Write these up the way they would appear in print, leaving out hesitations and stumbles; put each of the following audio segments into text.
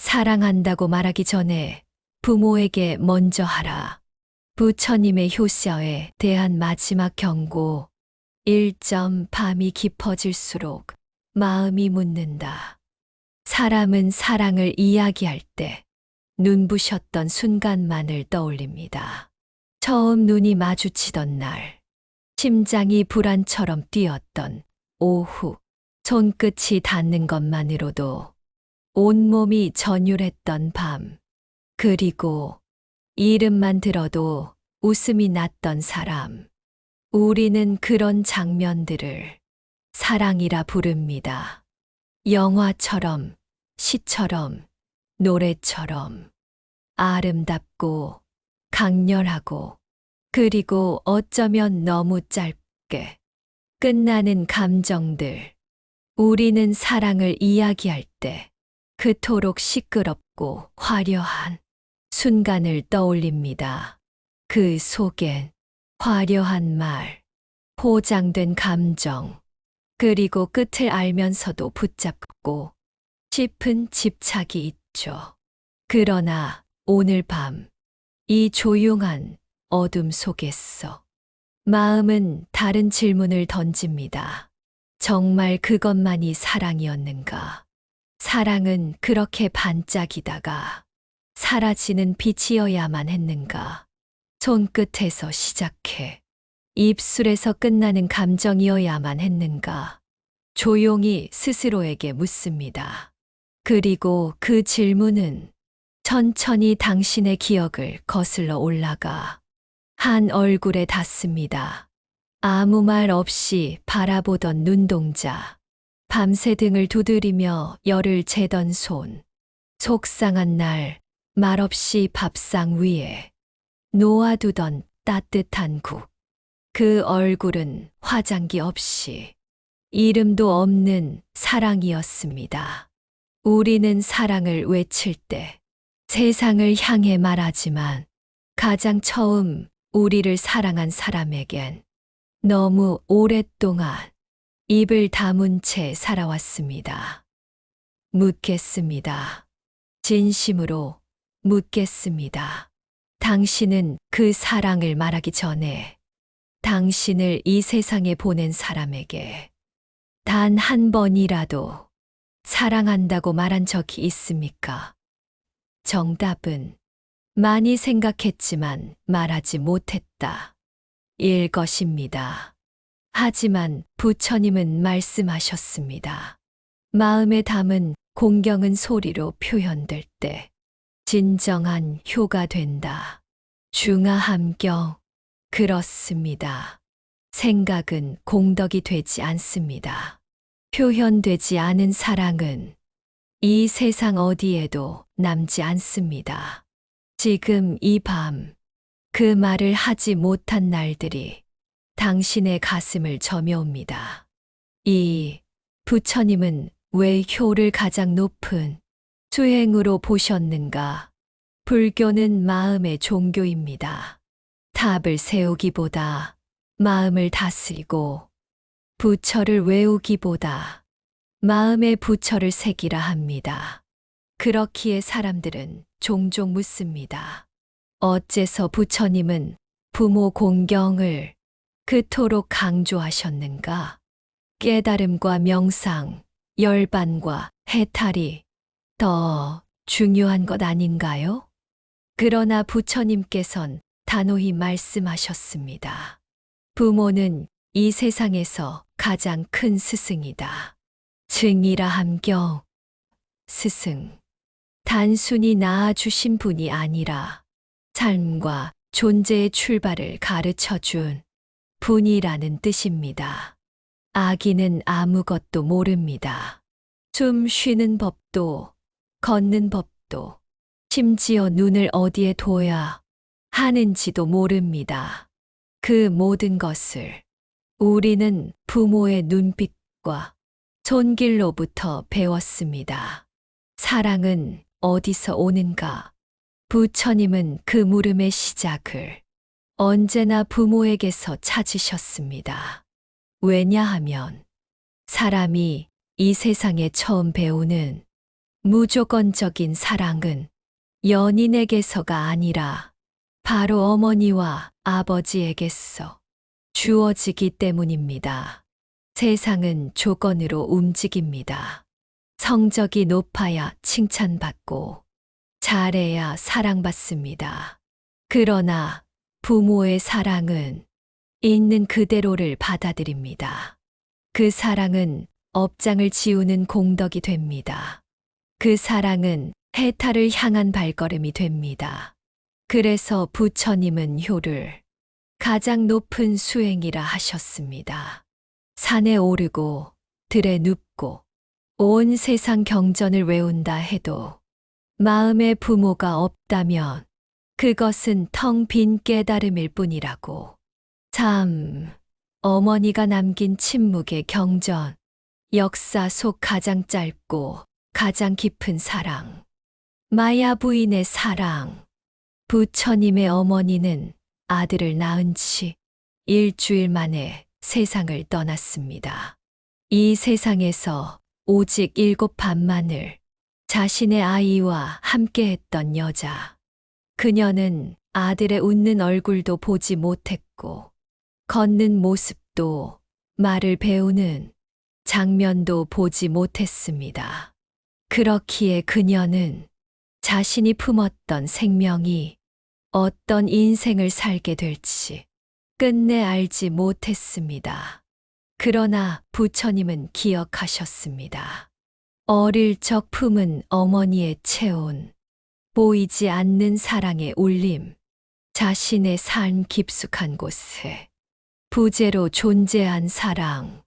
사랑한다고 말하기 전에 부모에게 먼저 하라. 부처님의 효자에 대한 마지막 경고. 1점 밤이 깊어질수록 마음이 묻는다. 사람은 사랑을 이야기할 때 눈부셨던 순간만을 떠올립니다. 처음 눈이 마주치던 날, 심장이 불안처럼 뛰었던 오후, 손끝이 닿는 것만으로도 온몸이 전율했던 밤, 그리고 이름만 들어도 웃음이 났던 사람. 우리는 그런 장면들을 사랑이라 부릅니다. 영화처럼, 시처럼, 노래처럼 아름답고 강렬하고, 그리고 어쩌면 너무 짧게 끝나는 감정들. 우리는 사랑을 이야기할 때 그토록 시끄럽고 화려한 순간을 떠올립니다. 그 속엔 화려한 말, 포장된 감정, 그리고 끝을 알면서도 붙잡고 싶은 집착이 있죠. 그러나 오늘 밤, 이 조용한 어둠 속에서 마음은 다른 질문을 던집니다. 정말 그것만이 사랑이었는가? 사랑은 그렇게 반짝이다가 사라지는 빛이어야만 했는가? 손끝에서 시작해 입술에서 끝나는 감정이어야만 했는가? 조용히 스스로에게 묻습니다. 그리고 그 질문은 천천히 당신의 기억을 거슬러 올라가 한 얼굴에 닿습니다. 아무 말 없이 바라보던 눈동자, 밤새 등을 두드리며 열을 재던 손, 속상한 날 말없이 밥상 위에 놓아두던 따뜻한 국. 그 얼굴은 화장기 없이 이름도 없는 사랑이었습니다. 우리는 사랑을 외칠 때 세상을 향해 말하지만 가장 처음 우리를 사랑한 사람에겐 너무 오랫동안 입을 다문 채 살아왔습니다. 묻겠습니다. 진심으로 묻겠습니다. 당신은 그 사랑을 말하기 전에 당신을 이 세상에 보낸 사람에게 단 한 번이라도 사랑한다고 말한 적이 있습니까? 정답은 많이 생각했지만 말하지 못했다. 일 것입니다. 하지만 부처님은 말씀하셨습니다. 마음에 담은 공경은 소리로 표현될 때 진정한 효가 된다. 중하함경. 그렇습니다. 생각은 공덕이 되지 않습니다. 표현되지 않은 사랑은 이 세상 어디에도 남지 않습니다. 지금 이 밤, 그 말을 하지 못한 날들이 당신의 가슴을 저며옵니다. 이 부처님은 왜 효를 가장 높은 수행으로 보셨는가? 불교는 마음의 종교입니다. 탑을 세우기보다 마음을 다스리고 부처를 외우기보다 마음의 부처를 새기라 합니다. 그렇기에 사람들은 종종 묻습니다. 어째서 부처님은 부모 공경을 그토록 강조하셨는가? 깨달음과 명상, 열반과 해탈이 더 중요한 것 아닌가요? 그러나 부처님께선 단호히 말씀하셨습니다. 부모는 이 세상에서 가장 큰 스승이다. 증이라 함경. 스승. 단순히 낳아주신 분이 아니라 삶과 존재의 출발을 가르쳐 준 분이라는 뜻입니다. 아기는 아무것도 모릅니다. 숨 쉬는 법도, 걷는 법도, 심지어 눈을 어디에 둬야 하는지도 모릅니다. 그 모든 것을 우리는 부모의 눈빛과 손길로부터 배웠습니다. 사랑은 어디서 오는가? 부처님은 그 물음의 시작을 언제나 부모에게서 찾으셨습니다. 왜냐하면 사람이 이 세상에 처음 배우는 무조건적인 사랑은 연인에게서가 아니라 바로 어머니와 아버지에게서 주어지기 때문입니다. 세상은 조건으로 움직입니다. 성적이 높아야 칭찬받고 잘해야 사랑받습니다. 그러나 부모의 사랑은 있는 그대로를 받아들입니다. 그 사랑은 업장을 지우는 공덕이 됩니다. 그 사랑은 해탈을 향한 발걸음이 됩니다. 그래서 부처님은 효를 가장 높은 수행이라 하셨습니다. 산에 오르고 들에 눕고 온 세상 경전을 외운다 해도 마음에 부모가 없다면 그것은 텅 빈 깨달음일 뿐이라고. 참, 어머니가 남긴 침묵의 경전, 역사 속 가장 짧고 가장 깊은 사랑, 마야 부인의 사랑. 부처님의 어머니는 아들을 낳은 지 일주일 만에 세상을 떠났습니다. 이 세상에서 오직 7밤만을 자신의 아이와 함께했던 여자. 그녀는 아들의 웃는 얼굴도 보지 못했고, 걷는 모습도 말을 배우는 장면도 보지 못했습니다. 그렇기에 그녀는 자신이 품었던 생명이 어떤 인생을 살게 될지 끝내 알지 못했습니다. 그러나 부처님은 기억하셨습니다. 어릴 적 품은 어머니의 체온, 보이지 않는 사랑의 울림, 자신의 삶 깊숙한 곳에 부재로 존재한 사랑.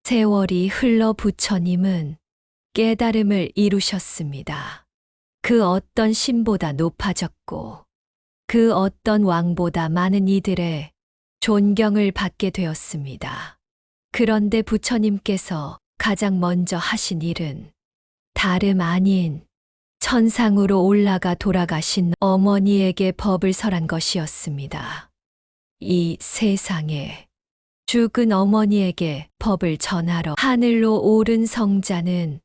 세월이 흘러 부처님은 깨달음을 이루셨습니다. 그 어떤 신보다 높아졌고 그 어떤 왕보다 많은 이들의 존경을 받게 되었습니다. 그런데 부처님께서 가장 먼저 하신 일은 다름 아닌 천상으로 올라가 돌아가신 어머니에게 법을 설한 것이었습니다. 이 세상에 죽은 어머니에게 법을 전하러 하늘로 오른 성자는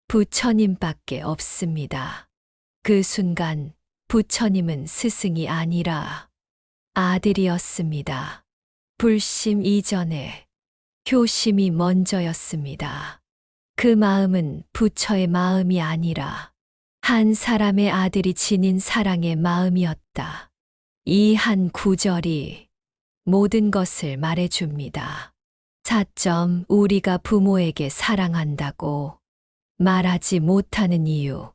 부처님밖에 없습니다. 그 순간 부처님은 스승이 아니라 아들이었습니다. 불심 이전에 효심이 먼저였습니다. 그 마음은 부처의 마음이 아니라 한 사람의 아들이 지닌 사랑의 마음이었다. 이 한 구절이 모든 것을 말해줍니다. 4점 우리가 부모에게 사랑한다고 말하지 못하는 이유.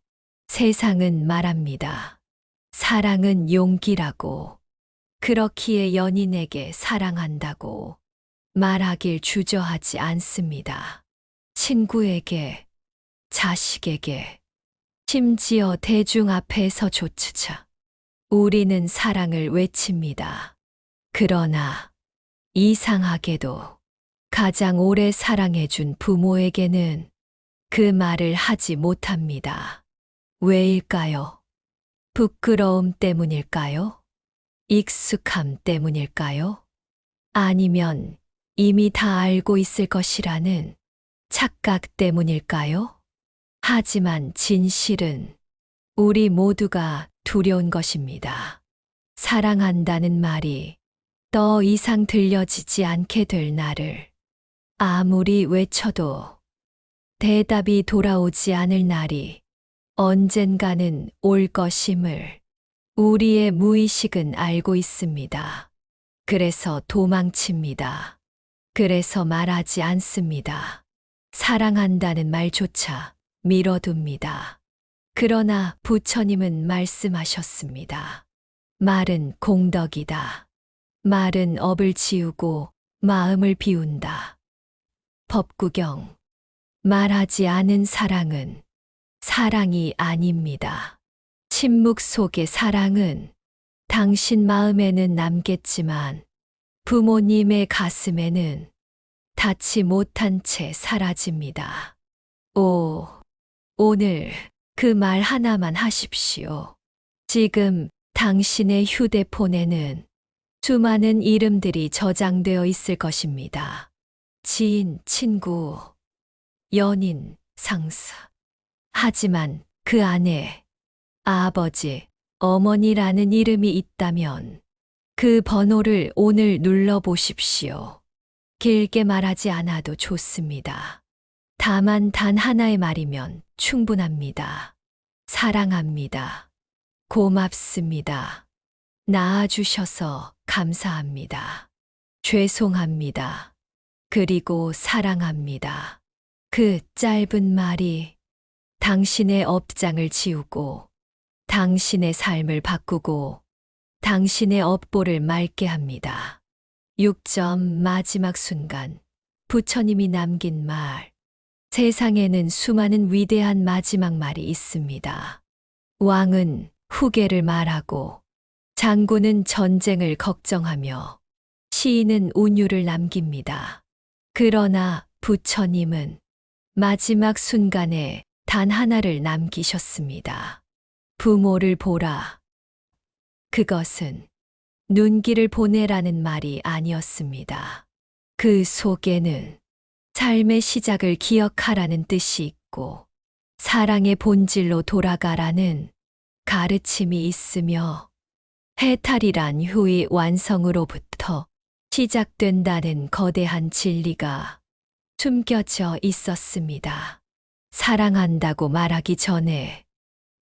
세상은 말합니다. 사랑은 용기라고. 그렇기에 연인에게 사랑한다고 말하길 주저하지 않습니다. 친구에게, 자식에게, 심지어 대중 앞에서조차 우리는 사랑을 외칩니다. 그러나 이상하게도 가장 오래 사랑해준 부모에게는 그 말을 하지 못합니다. 왜일까요? 부끄러움 때문일까요? 익숙함 때문일까요? 아니면 이미 다 알고 있을 것이라는 착각 때문일까요? 하지만 진실은 우리 모두가 두려운 것입니다. 사랑한다는 말이 더 이상 들려지지 않게 될 날을 아무리 외쳐도 대답이 돌아오지 않을 날이 언젠가는 올 것임을 우리의 무의식은 알고 있습니다. 그래서 도망칩니다. 그래서 말하지 않습니다. 사랑한다는 말조차 미뤄둡니다. 그러나 부처님은 말씀하셨습니다. 말은 공덕이다. 말은 업을 지우고 마음을 비운다. 법구경. 말하지 않은 사랑은 사랑이 아닙니다. 침묵 속의 사랑은 당신 마음에는 남겠지만 부모님의 가슴에는 닿지 못한 채 사라집니다. 오늘 그 말 하나만 하십시오. 지금 당신의 휴대폰에는 수많은 이름들이 저장되어 있을 것입니다. 지인, 친구, 연인, 상사. 하지만 그 안에 아버지, 어머니라는 이름이 있다면 그 번호를 오늘 눌러보십시오. 길게 말하지 않아도 좋습니다. 다만 단 하나의 말이면 충분합니다. 사랑합니다. 고맙습니다. 낳아주셔서 감사합니다. 죄송합니다. 그리고 사랑합니다. 그 짧은 말이 당신의 업장을 지우고 당신의 삶을 바꾸고 당신의 업보를 맑게 합니다. 6점 마지막 순간 부처님이 남긴 말. 세상에는 수많은 위대한 마지막 말이 있습니다. 왕은 후계를 말하고 장군은 전쟁을 걱정하며 시인은 운율을 남깁니다. 그러나 부처님은 마지막 순간에 단 하나를 남기셨습니다. 부모를 보라. 그것은 눈길을 보내라는 말이 아니었습니다. 그 속에는 삶의 시작을 기억하라는 뜻이 있고 사랑의 본질로 돌아가라는 가르침이 있으며 해탈이란 후의 완성으로부터 시작된다는 거대한 진리가 숨겨져 있었습니다. 사랑한다고 말하기 전에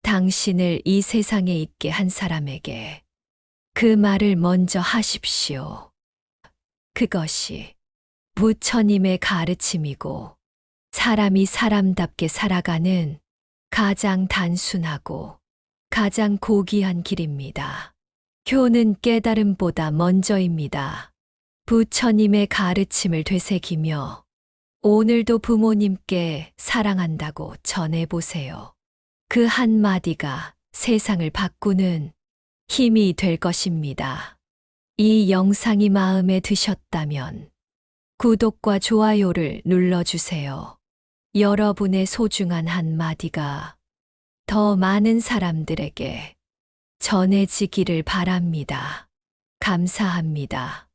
당신을 이 세상에 있게 한 사람에게 그 말을 먼저 하십시오. 그것이 부처님의 가르침이고 사람이 사람답게 살아가는 가장 단순하고 가장 고귀한 길입니다. 효는 깨달음보다 먼저입니다. 부처님의 가르침을 되새기며 오늘도 부모님께 사랑한다고 전해보세요. 그 한마디가 세상을 바꾸는 힘이 될 것입니다. 이 영상이 마음에 드셨다면 구독과 좋아요를 눌러주세요. 여러분의 소중한 한마디가 더 많은 사람들에게 전해지기를 바랍니다. 감사합니다.